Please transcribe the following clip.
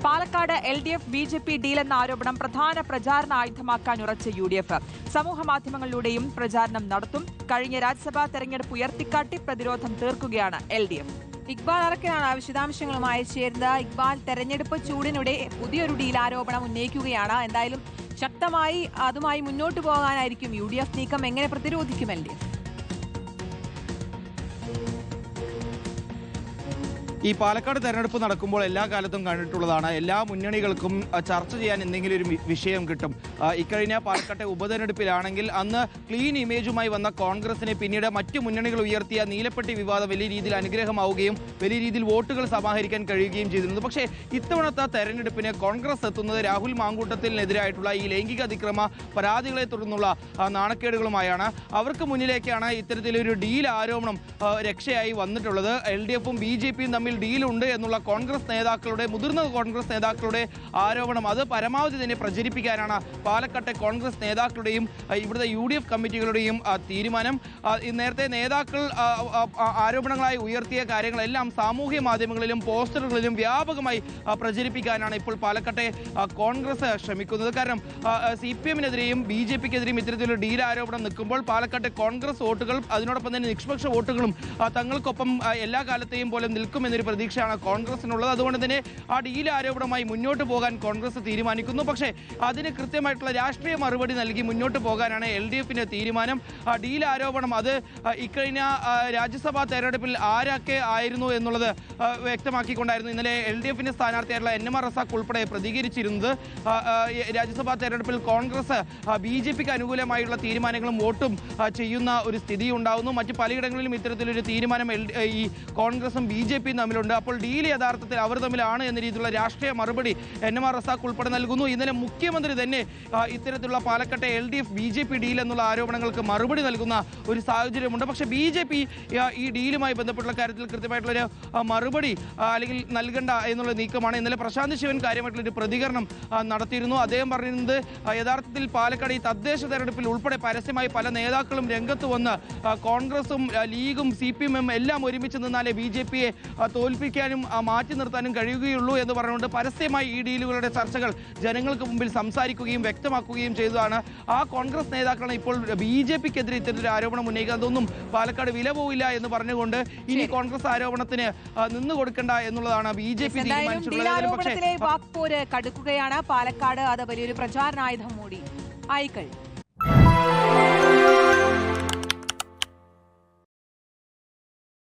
Palakkad LDF BJP ഡീലെന്ന ആരോപണം പ്രധാന പ്രചാരണ ആയുധമാക്കാൻ ഉറച്ച UDF സമൂഹമാധ്യമങ്ങളിലൂടെയും പ്രചാരണം നടത്തും. കഴിഞ്ഞ രാജ്യസഭാ തെരഞ്ഞെടുപ്പ് ഉയർത്തിക്കാട്ടി പ്രതിരോധം തീർക്കുകയാണ് LDF. ഇക്ബാൽ അറക്കനാണ് വിശദാംശങ്ങളുമായി ചേർന്നത്. ഇക്ബാൽ, തെരഞ്ഞെടുപ്പ് ചൂടിനിടെ പുതിയൊരു ഡീൽ ആരോപണം ഉന്നയിക്കുകയാണ്. എന്തായാലും ശക്തമായി അതുമായി മുന്നോട്ട് പോകാനായിരിക്കും UDF നീക്കം. എങ്ങനെ പ്രതിരോധിക്കും LDF? ഈ പാലക്കാട് തെരഞ്ഞെടുപ്പ് നടക്കുമ്പോൾ എല്ലാ കാലത്തും കണ്ടിട്ടുള്ളതാണ്, എല്ലാ മുന്നണികൾക്കും ചർച്ച ചെയ്യാൻ എന്തെങ്കിലും ഒരു വിഷയം കിട്ടും. ഇക്കഴിഞ്ഞ പാലക്കാട്ടെ ഉപതെരഞ്ഞെടുപ്പിലാണെങ്കിൽ അന്ന് ക്ലീൻ ഇമേജുമായി വന്ന കോൺഗ്രസിനെ പിന്നീട് മറ്റു മുന്നണികൾ ഉയർത്തിയ നീലപ്പെട്ടി വിവാദം വലിയ രീതിയിൽ അനുഗ്രഹമാവുകയും വലിയ രീതിയിൽ വോട്ടുകൾ സമാഹരിക്കാൻ കഴിയുകയും ചെയ്തിരുന്നു. പക്ഷേ ഇത്തവണത്തെ തെരഞ്ഞെടുപ്പിന് കോൺഗ്രസ് എത്തുന്നത് രാഹുൽ മാങ്കൂട്ടത്തിനെതിരായിട്ടുള്ള ഈ ലൈംഗിക അതിക്രമ പരാതികളെ തുടർന്നുള്ള നാണക്കേടുകളുമായാണ്. അവർക്ക് മുന്നിലേക്കാണ് ഇത്തരത്തിലൊരു ഡീൽ ആരോപണം രക്ഷയായി വന്നിട്ടുള്ളത്. LDFും BJPയും തമ്മിൽ ഡീലുണ്ട് എന്നുള്ള മുതിർന്ന കോൺഗ്രസ് നേതാക്കളുടെ ആരോപണം അത് പരമാവധി തന്നെ പ്രചരിപ്പിക്കാനാണ് പാലക്കാട്ടെ കോൺഗ്രസ് നേതാക്കളുടെയും ഇവിടുത്തെ UDF കമ്മിറ്റികളുടെയും തീരുമാനം. നേരത്തെ നേതാക്കൾ ആരോപണങ്ങളായി ഉയർത്തിയ കാര്യങ്ങളെല്ലാം സാമൂഹ്യ മാധ്യമങ്ങളിലും പോസ്റ്ററുകളിലും വ്യാപകമായി പ്രചരിപ്പിക്കാനാണ് ഇപ്പോൾ പാലക്കാട്ടെ കോൺഗ്രസ് ശ്രമിക്കുന്നത്. കാരണം CPM-നെതിരെയും BJP-ക്കെതിരെയും ഇത്തരത്തിലൊരു ഡീൽ ആരോപണം നിൽക്കുമ്പോൾ പാലക്കാട്ടെ കോൺഗ്രസ് വോട്ടുകൾ അതിനോടൊപ്പം തന്നെ നിഷ്പക്ഷ വോട്ടുകളും തങ്ങൾക്കൊപ്പം എല്ലാ കാലത്തെയും പോലെ നിൽക്കുമെന്നൊരു പ്രതീക്ഷയാണ് കോൺഗ്രസിനുള്ളത്. അതുകൊണ്ട് തന്നെ ആ ഡീൽ ആരോപണമായി മുന്നോട്ട് പോകാൻ കോൺഗ്രസ് തീരുമാനിക്കുന്നു. പക്ഷേ അതിന് കൃത്യമായിട്ടുള്ള രാഷ്ട്രീയ മറുപടി നൽകി മുന്നോട്ട് പോകാനാണ് LDF-ന്റെ തീരുമാനം. ഡീൽ ആരോപണം അത് ഇക്കഴിഞ്ഞ രാജ്യസഭാ തെരഞ്ഞെടുപ്പിൽ ആരൊക്കെ ആയിരുന്നു എന്നുള്ളത് വ്യക്തമാക്കിക്കൊണ്ടായിരുന്നു ഇന്നലെ LDF-ന്റെ സ്ഥാനാർത്ഥിയായിട്ടുള്ള NMR റസാഖ് ഉൾപ്പെടെ പ്രതികരിച്ചിരുന്നത്. രാജ്യസഭാ തെരഞ്ഞെടുപ്പിൽ കോൺഗ്രസ് BJP-ക്ക് അനുകൂലമായുള്ള തീരുമാനങ്ങളും വോട്ടും ചെയ്യുന്ന ഒരു സ്ഥിതി ഉണ്ടാകുന്നു. മറ്റ് പലയിടങ്ങളിലും ഇത്തരത്തിലൊരു തീരുമാനം ഈ കോൺഗ്രസും BJPയും തമ്മിലുണ്ട്. അപ്പോൾ ഡീൽ യഥാർത്ഥത്തിൽ അവർ തമ്മിലാണ് എന്ന രീതിയിലുള്ള രാഷ്ട്രീയ മറുപടി NMR റസാഖ് ഉൾപ്പെടെ നൽകുന്നു. ഇന്നലെ മുഖ്യമന്ത്രി തന്നെ ഇത്തരത്തിലുള്ള പാലക്കാട്ടെ LDF BJP ഡീൽ എന്നുള്ള ആരോപണങ്ങൾക്ക് മറുപടി നൽകുന്ന ഒരു സാഹചര്യമുണ്ട്. പക്ഷേ BJP ഈ ഡീലുമായി ബന്ധപ്പെട്ടുള്ള കാര്യത്തിൽ കൃത്യമായിട്ടുള്ളൊരു മറുപടി അല്ലെങ്കിൽ നൽകണ്ട എന്നുള്ള നീക്കമാണ്. ഇന്നലെ പ്രശാന്ത് ശിവൻ കാര്യമായിട്ടുള്ളൊരു പ്രതികരണം നടത്തിയിരുന്നു. അദ്ദേഹം പറഞ്ഞിരുന്നത് യഥാർത്ഥത്തിൽ പാലക്കാട് ഈ തദ്ദേശ തെരഞ്ഞെടുപ്പിൽ ഉൾപ്പെടെ പരസ്യമായി പല നേതാക്കളും രംഗത്ത് വന്ന് കോൺഗ്രസും ലീഗും CPM-ഉം എല്ലാം ഒരുമിച്ച് നിന്നാലേ BJP-യെ തോൽപ്പിക്കാനും മാറ്റി നിർത്താനും കഴിയുകയുള്ളൂ എന്ന് പറഞ്ഞുകൊണ്ട് പരസ്യമായി ഈ ഡീലുകളുടെ ചർച്ചകൾ ജനങ്ങൾക്ക് മുമ്പിൽ സംസാരിക്കുകയും വ്യക്തമാക്കുകയും ചെയ്തതാണ്. ആ കോൺഗ്രസ് നേതാക്കളാണ് ഇപ്പോൾ BJP-ക്കെതിരെ ഇത്തരത്തിലൊരു ആരോപണം ഉന്നയിക്കുന്നത്. അതൊന്നും പാലക്കാട് വില പോവില്ല എന്ന് പറഞ്ഞുകൊണ്ട് ഇനി കോൺഗ്രസ് ആരോപണത്തിന് നിന്നു കൊടുക്കണ്ട എന്നുള്ളതാണ് BJP തീരുമാനിച്ചിട്ടുള്ളത്. വാക്പോര് കടുക്കുകയാണ് പാലക്കാട്. അത് വലിയൊരു പ്രചാരണായുധം കൂടി ആയിക്കഴിഞ്ഞു.